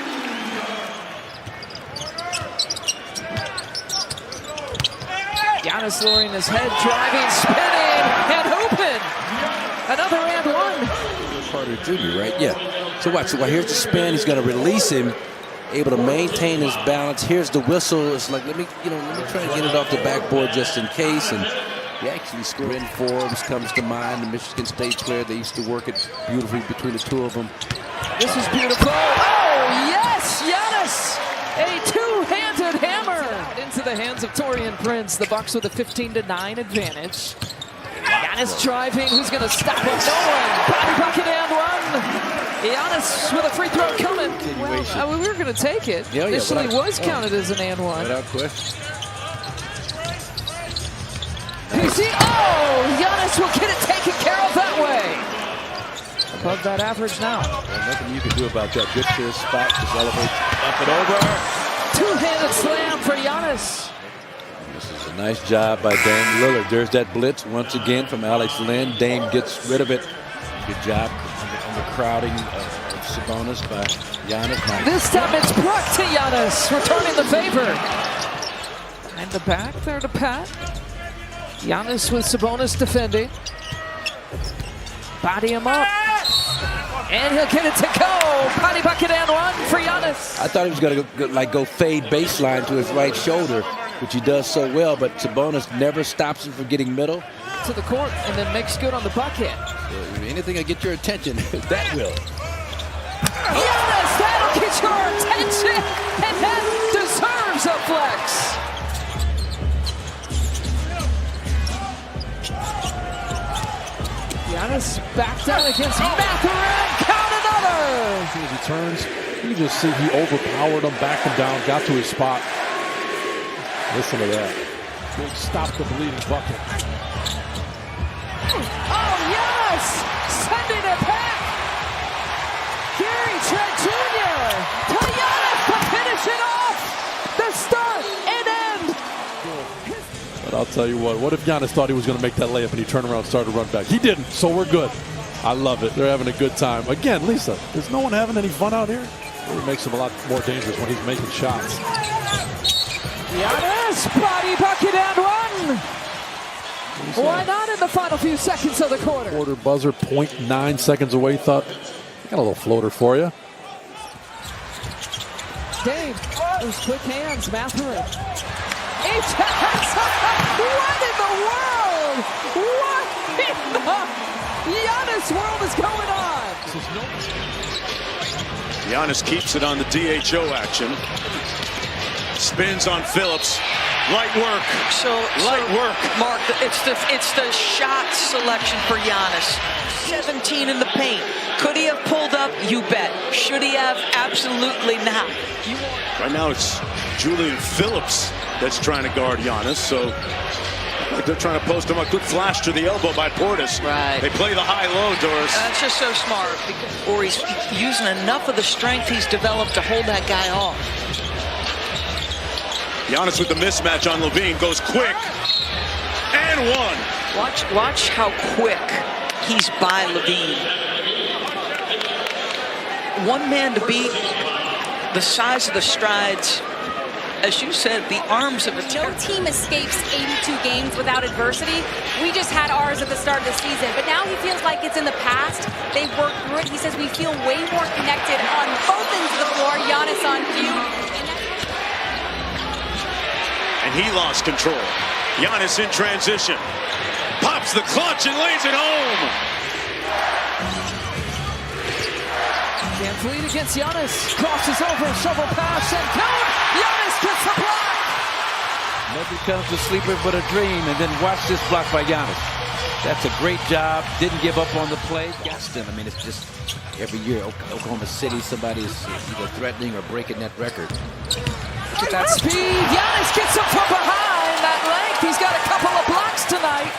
Giannis lowering his head, driving, spinning, and hooping. Another and one. Carter Jr., right? Yeah. So watch. So here's the spin. He's going to release him, able to maintain his balance. Here's the whistle. It's like let me try and get it off the backboard just in case. And he actually scored in Forbes comes to mind, the Michigan State player. They used to work it beautifully between the two of them. This is beautiful. Oh, yes, Giannis. A two-handed hammer into the hands of Taurean Prince. The Bucks with a 15-9 advantage. Giannis driving. Who's going to stop him? No one. Bobby bucket and one. Giannis with a free throw coming. Well, we were going to take it. Initially was counted as an and one. Without question. Giannis will get it taken care of that way. Above that average now. Well, nothing you can do about that. Get to his spot, just elevate up and over. Two-handed slam for Giannis. This is a nice job by Dame Lillard. There's that blitz once again from Alex Len. Dame gets rid of it. Good job on the crowding of Sabonis by Giannis. Nice. This time it's Brook to Giannis, returning the favor. And the back there to Pat. Giannis with Sabonis defending. body him up. And he'll get it to go. Body bucket and one for Giannis. I thought he was going to go fade baseline to his right shoulder, which he does so well, but Sabonis never stops him from getting middle. To the court and then makes good on the bucket. So anything to get your attention, that will. Giannis, that'll get your attention, and that deserves a flex. Giannis back down against Mathurin. Count another. As soon as he turns, you just see he overpowered him, backed him down, got to his spot. Listen to that. Won't stop the bleeding bucket. Oh, Giannis sending it back. Gary Trent Jr. to Giannis to finish it off. The start and end. But I'll tell you what if Giannis thought he was going to make that layup and he turned around and started to run back? He didn't, so we're good. I love it. They're having a good time. Again, Lisa, is no one having any fun out here? It really makes him a lot more dangerous when he's making shots. Giannis, body bucket and one. Why not in the final few seconds of the quarter? Quarter buzzer, 0.9 seconds away. Thought, got a little floater for you. Dave, those quick hands, Mathurin. What in the world? What in the Giannis world is going on? Giannis keeps it on the DHO action. Spins on Phillips. Light work. Light work. Mark, it's the shot selection for Giannis. 17 in the paint. Could he have pulled up? You bet. Should he have? Absolutely not. Right now it's Julian Phillips that's trying to guard Giannis. So they're trying to post him up. Good flash to the elbow by Portis. Right. They play the high-low, Doris. That's just so smart. Or he's using enough of the strength he's developed to hold that guy off. Giannis with the mismatch on Levine goes quick and one. Watch how quick he's by Levine. One man to beat, the size of the strides. As you said, the arms of a No team escapes 82 games without adversity. We just had ours at the start of the season, but now he feels like it's in the past. They've worked through it. He says we feel way more connected on both ends of the floor. Giannis on few. And he lost control. Giannis in transition. Pops the clutch and lays it home. Can't lead against Giannis. Crosses over, shovel pass, and count. Giannis gets the block. Nobody comes to sleeper but a dream, and then watch this block by Giannis. That's a great job. Didn't give up on the play. Gaston, I mean, it's just every year, Oklahoma City, somebody is either threatening or breaking that record. Look at that speed. Giannis gets him from behind that length. He's got a couple of blocks tonight.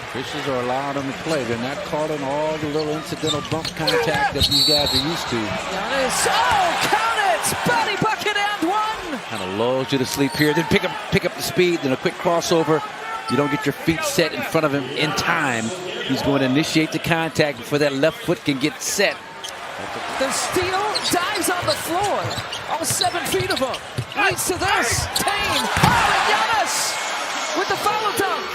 Officials are allowing them to play. They're not calling all the little incidental bump contact that these guys are used to. Giannis, count it! Body bucket and one. Kind of lulls you to sleep here. Then pick up the speed. Then a quick crossover. You don't get your feet set in front of him in time. He's going to initiate the contact before that left foot can get set. The steal dives on the floor. All 7 feet of him. Leads to this. Tane. And Giannis with the follow dunk.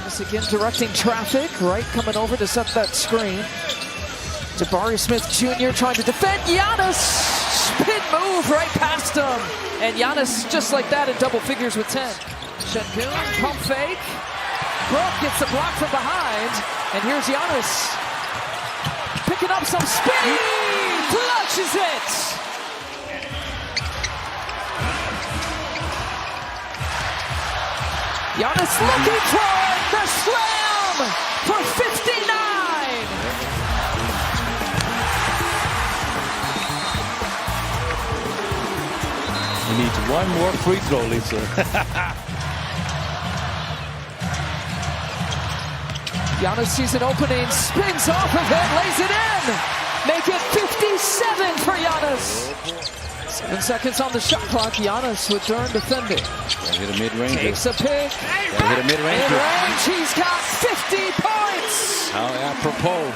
This again directing traffic. Right coming over to set that screen. Jabari Smith Jr. trying to defend Giannis. Spin move right past him. And Giannis just like that in double figures with 10. Şengün, pump fake. Brook gets the block from behind. And here's Giannis. Picking up some speed. Clutches it. Giannis looking for the slam for 59. He needs one more free throw, Lisa. Giannis sees an opening, spins off of it, lays it in. Make it 57 for Giannis. 7 seconds on the shot clock. Giannis with Durn defending. Hit a mid-range. Takes a pick. Hit a mid-range. Mid-range, he's got 50 points. How apropos.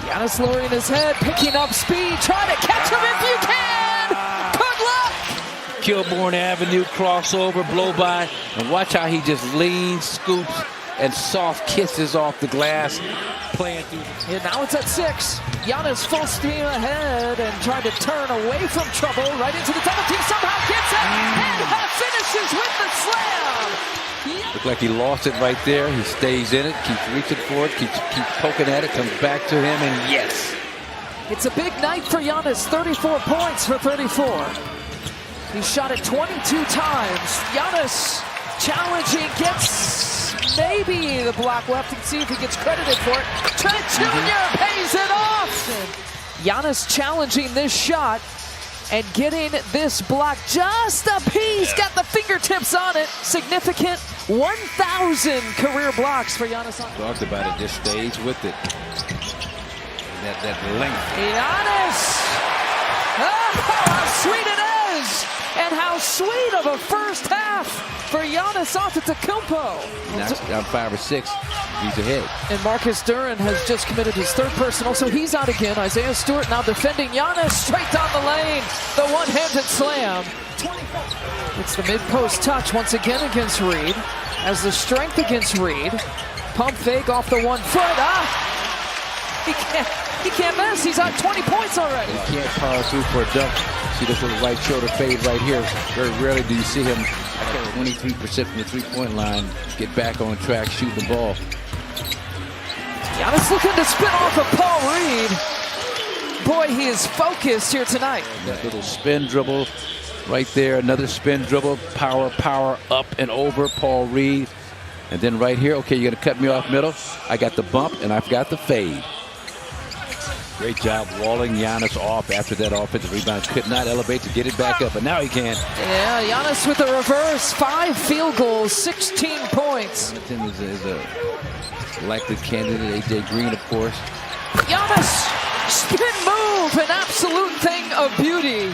Giannis lowering his head, picking up speed, trying to catch him if you can. Good luck. Kilbourne Avenue crossover, blow by, and watch how he just leans, scoops, and soft kisses off the glass, playing through. And now it's at 6. Giannis full steam ahead and trying to turn away from trouble right into the double team. Somehow gets it and finishes with the slam. Looked like he lost it right there. He stays in it, keeps reaching for it, keeps poking at it, comes back to him, and yes. It's a big night for Giannis. 34 points for 34. He shot it 22 times. Giannis challenging, gets maybe the block left, and see if he gets credited for it. Trent Jr. pays it off. Giannis challenging this shot and getting this block just a piece. Got the fingertips on it. Significant 1,000 career blocks for Giannis. Talked about it, just stays with it. That length. Giannis! Oh, how sweet it is! And how sweet of a first half for Giannis Antetokounmpo. Now down 5 or 6, he's ahead. And Marcus Duran has just committed his 3rd personal, so he's out again. Isaiah Stewart now defending Giannis straight down the lane. The one-handed slam. It's the mid-post touch once again against Reed. As the strength against Reed. Pump fake off the 1 foot. He can't miss. He's at 20 points already. He can't power through for a dunk. See this little right shoulder fade right here. Very rarely do you see him at 23% from the three-point line get back on track, shoot the ball. Giannis looking to spin off of Paul Reed. Boy, he is focused here tonight. That little spin dribble right there. Another spin dribble. Power up and over Paul Reed. And then right here, okay, you're going to cut me off middle. I got the bump and I've got the fade. Great job walling Giannis off after that offensive rebound. Could not elevate to get it back up, but now he can. Yeah, Giannis with the reverse. 5 field goals, 16 points. Jonathan is a likely candidate. AJ Green, of course. Giannis, spin move, an absolute thing of beauty.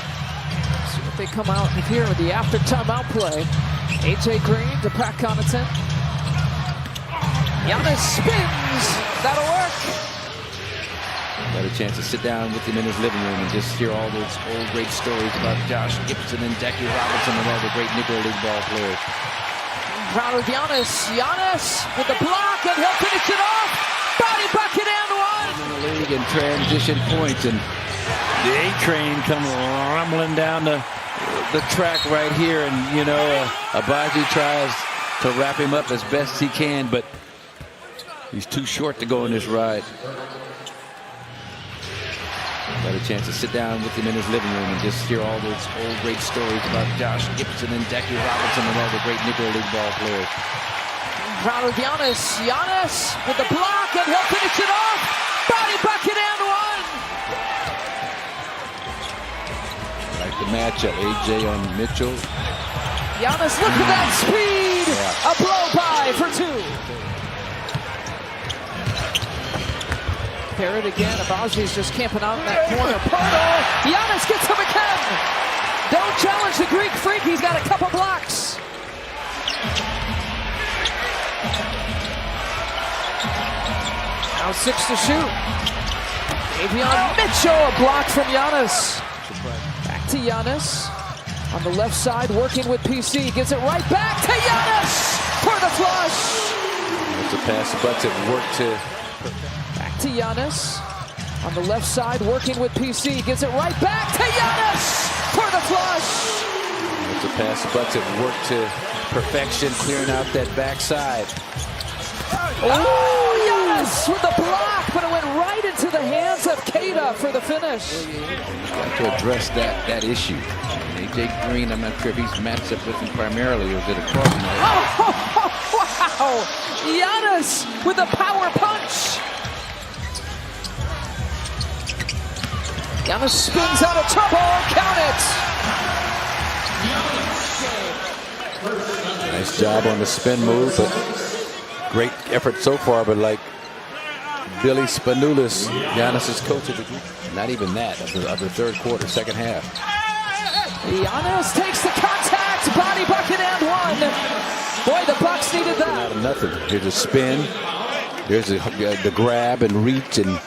See if they come out here with the after timeout play. AJ Green to Pat Connaughton. Giannis spins. That'll work. Got a chance to sit down with him in his living room and just hear all those old great stories about Josh Gibson and Jackie Robinson and all the great Negro League ball players. Proud of Giannis. Giannis with the block, and he'll finish it off. Body bucket and 1. In the league and transition points, and the A-train comes rumbling down the track right here, and you know Abaji tries to wrap him up as best he can, but he's too short to go in this ride. Got a chance to sit down with him in his living room and just hear all those old great stories about Josh Gibson and Jackie Robinson and all the great Negro League ball players. Proud of Giannis. Giannis with the block, and he'll finish it off. Body bucket and 1. Like the matchup, AJ on Mitchell. Giannis, look at that speed. Yeah. A blow by for 2. Parrott again. Abaji's just camping out in that corner. Portal. Giannis gets him again. Don't challenge the Greek freak. He's got a couple blocks. Now 6 to shoot. Davion Mitchell, a block from Giannis. Back to Giannis. On the left side, working with PC. Gets it right back to Giannis for the flush. It's a pass, but it worked to... To Giannis on the left side, working with PC, gets it right back to Giannis for the flush. It's a pass, but it worked to perfection, clearing out that backside. Oh, Giannis with the block, but it went right into the hands of Keita for the finish. Got to address that issue. AJ Green, I'm not sure if he's matched up with him primarily, or is it a cross? Wow! Giannis with a power punch. Giannis spins out of trouble. Count it. Nice job on the spin move, but great effort so far. But like Billy Spanulis, Giannis's coach of the group, not even that of the third quarter, second half. Giannis takes the contact, body bucket and 1. Boy, the Bucks needed that. Out of nothing. Here's a spin. There's the grab and reach, and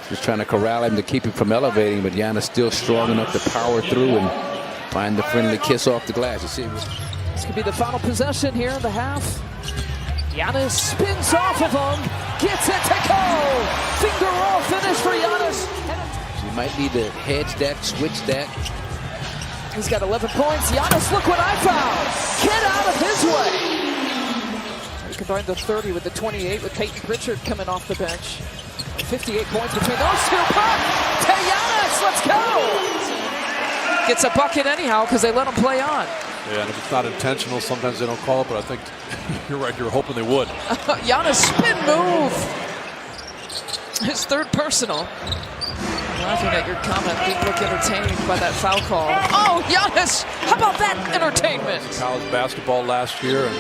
just trying to corral him to keep him from elevating, but Giannis still strong enough to power through and find the friendly kiss off the glass. You see, this could be the final possession here in the half. Giannis spins off of him, gets it to go. Finger roll finish for Giannis. You might need to hedge that, switch that. He's got 11 points. Giannis, look what I found. Get out of his way. He combined the 30 with the 28 with Peyton Pritchard coming off the bench. 58 points between those two. Puck to Giannis. Let's go. Gets a bucket anyhow because they let him play on. Yeah, and if it's not intentional, sometimes they don't call it, but I think you're right. You're hoping they would. Giannis spin move. His third personal. I'm laughing at your comment. Didn't look entertained by that foul call. Oh, Giannis! How about that entertainment? College basketball last year, and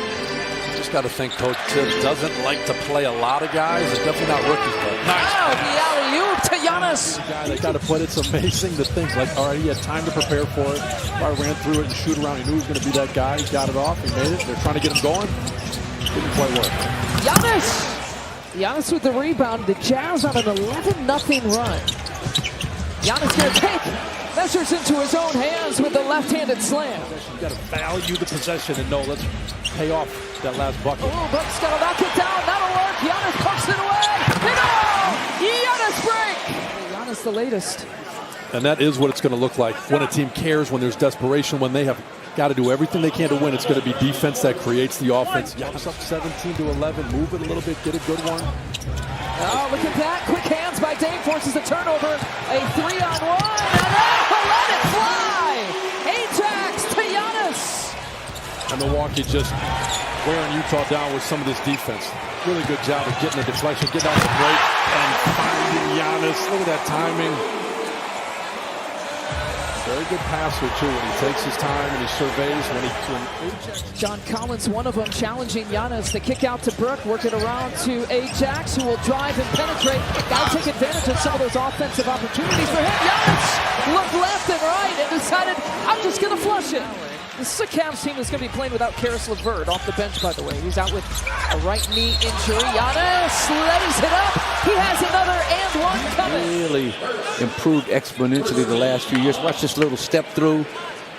just got to think Coach Tibbs doesn't like to play a lot of guys. It's definitely not rookies, but nice. Oh, the alley-oop to Giannis. The guy that got to play, it's amazing to think, like, all right, he had time to prepare for it. Probably ran through it and shoot around. He knew he was going to be that guy. He got it off. He made it. They're trying to get him going. Didn't quite work. Giannis with the rebound. The Jazz on an 11-0 run. Giannis going to take measures into his own hands with the left-handed slam. You got to value the possession and know, let's pay off that last bucket. Oh, Buck's going to knock it down. That'll work. Giannis pucks it away. Giannis break. Giannis the latest. And that is what it's going to look like when a team cares, when there's desperation, when they have got to do everything they can to win. It's going to be defense that creates the offense. Giannis up 17-11. Move it a little bit. Get a good one. Oh, look at that. Quick hands by Dame forces the turnover. A 3-on-1. And let it fly. Ajax to Giannis. And Milwaukee just wearing Utah down with some of this defense. Really good job of getting the deflection, getting out the break, and finding Giannis. Look at that timing. Very good passer, too, when he takes his time and he surveys when he can. John Collins, one of them, challenging Giannis. The kick out to Brook, work it around to Ajax, who will drive and penetrate. Got to take advantage of some of those offensive opportunities for him. Giannis looked left and right and decided, I'm just going to flush it. This is a Cavs team that's going to be playing without Karis LeVert off the bench, by the way. He's out with a right knee injury. Giannis lays it up. He has another and one coming. Really improved exponentially the last few years. Watch this little step through,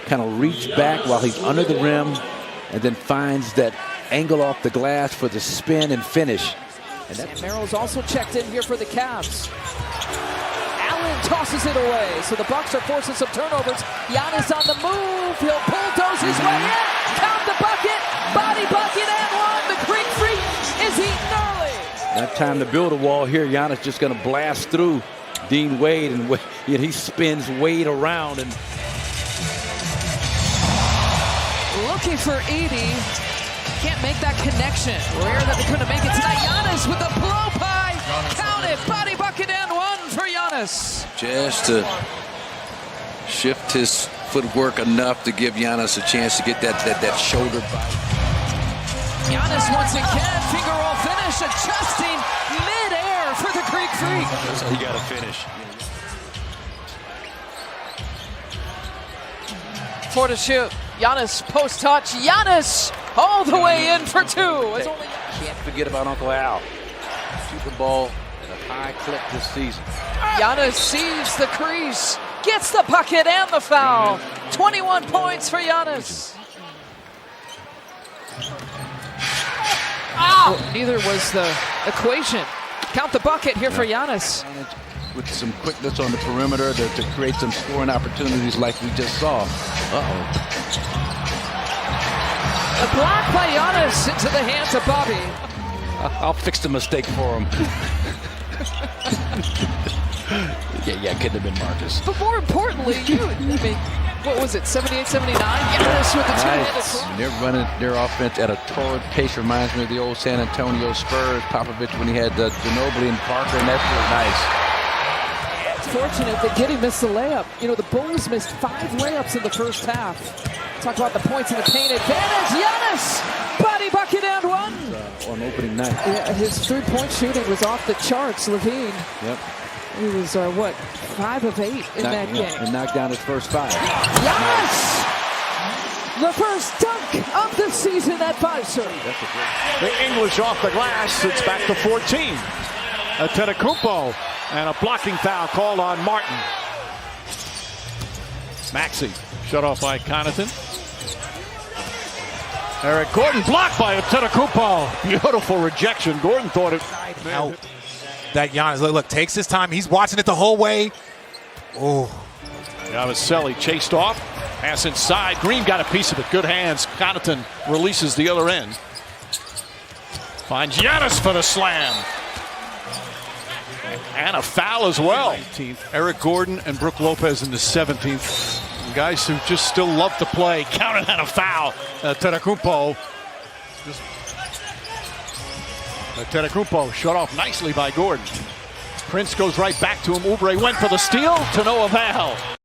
kind of reach back while he's under the rim, and then finds that angle off the glass for the spin and finish. And Sam Merrill's also checked in here for the Cavs. Allen tosses it away, so the Bucks are forcing some turnovers. Giannis on the move. He'll bulldoze his way in. Count the bucket. Body bucket and one. The Greek Freak is eaten early. That time to build a wall here. Giannis just going to blast through Dean Wade, and he spins Wade around. And looking for 80. Can't make that connection. Rare that they couldn't make it tonight. Giannis with the blow pie. Count it. Body bucket and one for Giannis. Just to shift his footwork enough to give Giannis a chance to get that shoulder bite. Giannis once again, finger roll finish, adjusting mid-air for the Greek Freak. So he got to finish. For the shoot, Giannis post touch. Giannis all the way in for two. Can't forget about Uncle Al. Shoot the ball at a high clip this season. Giannis sees the crease, gets the bucket and the foul. 21 points for Giannis. Well, neither was the equation. Count the bucket here for Giannis. With some quickness on the perimeter to create some scoring opportunities like we just saw. A block by Giannis into the hands of Bobby. I'll fix the mistake for him. yeah, couldn't have been Marcus. But more importantly, what was it, 78-79? Giannis with the two-handed. They're running their offense at a torrid pace. Reminds me of the old San Antonio Spurs. Popovich when he had Ginobili and Parker, and that's really nice. It's fortunate that Giddey missed the layup. You know, the Bulls missed 5 layups in the first half. Talk about the points in the paint advantage. Giannis, body bucket and one. On opening night. Yeah, his 3-point shooting was off the charts. Levine. Yep. He was, 5 of 8 in that game. And knocked down his first 5. Giannis! The first dunk of the season at Fiserv. The English off the glass. It's back to 14. Antetokounmpo and a blocking foul called on Martin. Maxey shut off by Connaughton. Eric Gordon blocked by Antetokounmpo. Beautiful rejection. Gordon thought it. Out. That Giannis, look, takes his time. He's watching it the whole way. Oh. Yabusele chased off. Pass inside. Green got a piece of it. Good hands. Connaughton releases the other end. Finds Giannis for the slam. And a foul as well. Eric Gordon and Brook Lopez in the 17th. Guys who just still love to play. Counted on a foul. Antetokounmpo. Antetokounmpo shut off nicely by Gordon. Prince goes right back to him. Oubre went for the steal to no avail.